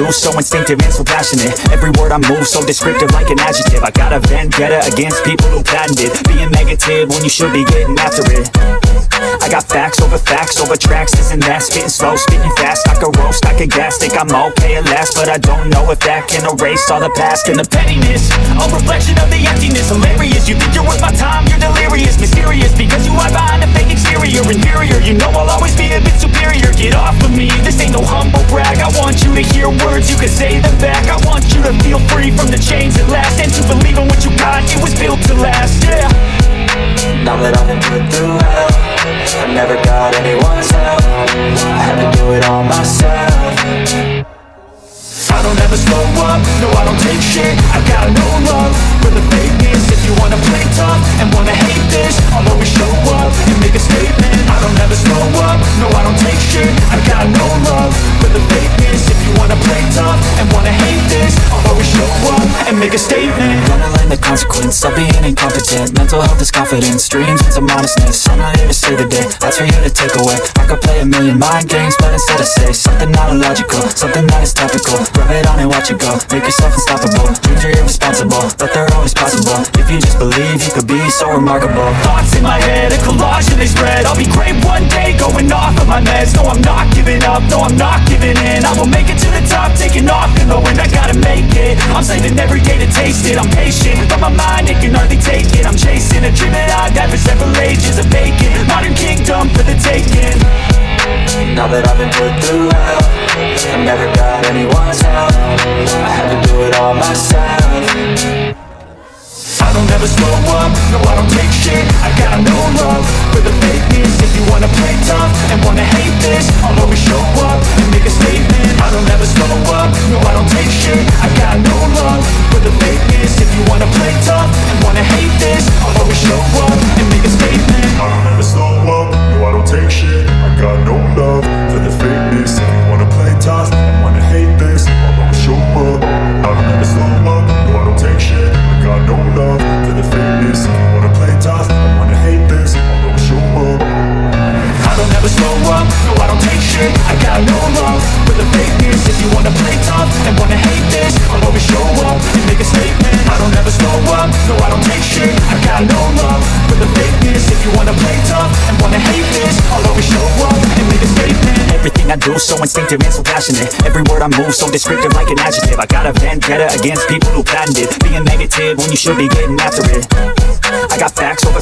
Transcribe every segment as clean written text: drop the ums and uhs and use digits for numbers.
do, so instinctive and so passionate. Every word I move so descriptive like an adjective. I got a vendetta against people who patented being negative when you should be getting after it. I got facts over tracks, isn't that? Spitting slow, spitting fast, I could roast, I could gas. Think I'm okay at last, but I don't know if that can erase all the past and the pettiness. A reflection of the emptiness, hilarious. You think you're worth my time, you're delirious. Mysterious, because you hide behind a fake exterior. Inferior, you know I'll always be a bit superior. Get off of me, this ain't no humble brag. I want you to hear words, you can say them back. I want you to feel free from the chains that last, and to believe in what you got, it was built to last, yeah. Now that I've been put through hell, I never got anyone's help, I had to do it all myself. I don't ever slow up, no I don't take shit. I got no love for the fakeness. If you wanna play tough and wanna hate this, I'll always show up and make a statement. I don't ever slow up, no I don't take shit. I got no love for the fakeness. If you wanna play tough and wanna hate this, I'll always show up and make a statement. Gonna learn the consequence of being incompetent. Mental health is confidence, dreams into modestness. I'm not here to save the day, that's for you to take away. I could play a million mind games, but instead I say something not illogical, something that is topical. Rub it on and watch it go, make yourself unstoppable. Dreams are irresponsible, but they're always possible. If you just believe, you could be so remarkable. Thoughts in my head, a collage and they spread. I'll be great one day, going off of my meds. No, I'm not giving up, no, I'm not giving in. I will make it to the top, taking off and knowing I gotta make it. I'm saving every day to taste it, I'm patient, but my mind, it can hardly take it. I'm chasing a dream that I've had for several ages, a vacant modern kingdom for the taking. Now that I've been put through hell, I never got anyone's help, I had to do it all myself. I don't ever slow up, no I don't take shit. I got no love for the fakeness. If you wanna play tough and wanna hate this, I'll always show up and make a statement. I don't ever slow up, no I don't take shit. I got no love for the fakeness. If you wanna play tough and wanna hate this, I'll always show up and make a statement. I don't ever slow up, no I don't take shit. I got no love for the fakeness. If you wanna play tough and wanna hate this, I'll always show up. I don't ever slow up, no I don't take shit. I got no love for the fakeness. If you wanna play tough and wanna hate this, I'll always show up. I don't ever slow up, no I don't take shit. I got no love for the fakeness. If you wanna play tough and wanna hate this, I'll always show up and make a statement. I don't ever slow up, no I don't take shit. I got no love for the fakeness. If you wanna play tough and wanna hate this, I'll always show up and make a statement. Everything I do so instinctive and so passionate. Every word I move so descriptive like an adjective. I got a vendetta against people who patented being negative when you should be getting after it. I got facts over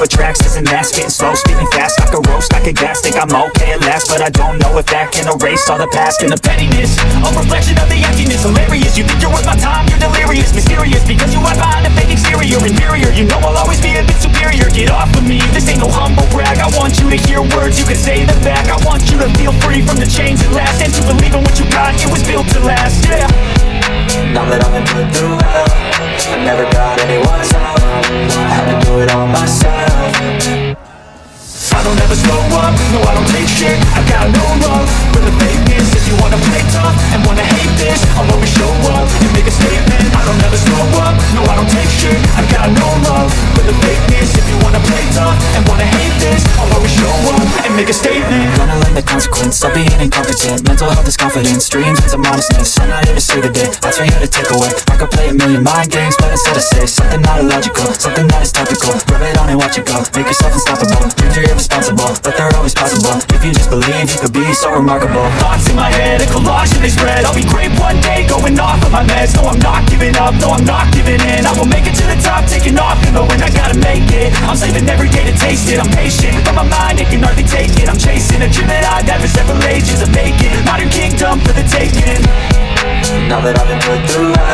tracks, isn't that? Spitting slow, spitting fast, I could roast, I could gas. Think I'm okay at last, but I don't know if that can erase all the past and the pettiness. A reflection of the emptiness, hilarious. You think you're worth my time, you're delirious. Mysterious, because you hide behind a fake exterior. Inferior, you know I'll always be a bit superior. Get off of me, this ain't no humble brag. I want you to hear words, you can say them back. I want you to feel free from the chains that last, and to believe in what you got, it was built to last, yeah. Now that I've been put through hell, I never got anyone's help, I had to do it all myself. I don't ever slow up, no I don't take shit. I got no love for the fakeness. If you wanna play tough and wanna hate this, I'll always show up and make a statement. I don't ever slow up, no I don't take shit. I got no love for the fakeness. If you wanna play tough and wanna hate this, I'll always show up and make a statement. Gonna learn the consequence of being incompetent. Mental health is confidence, dreams into modestness. I'm not here to save the day, that's for you to take away. I could play a million mind games, but instead I say something not illogical, something that is topical. Rub it on and watch it go, make yourself unstoppable. Dreams are irresponsible, but they're always possible. If you just believe, you could be so remarkable. Thoughts in my head, a collage and they spread. I'll be great one day, going off of my meds. No, I'm not giving up, no, I'm not giving in. I will make it to the top, taking off and knowing I gotta make it. I'm saving every day to taste it, I'm patient, but my mind, it can hardly take it. I'm chasing a dream that I've had for several ages, a vacant modern kingdom for the taking. Now that I've been put through hell,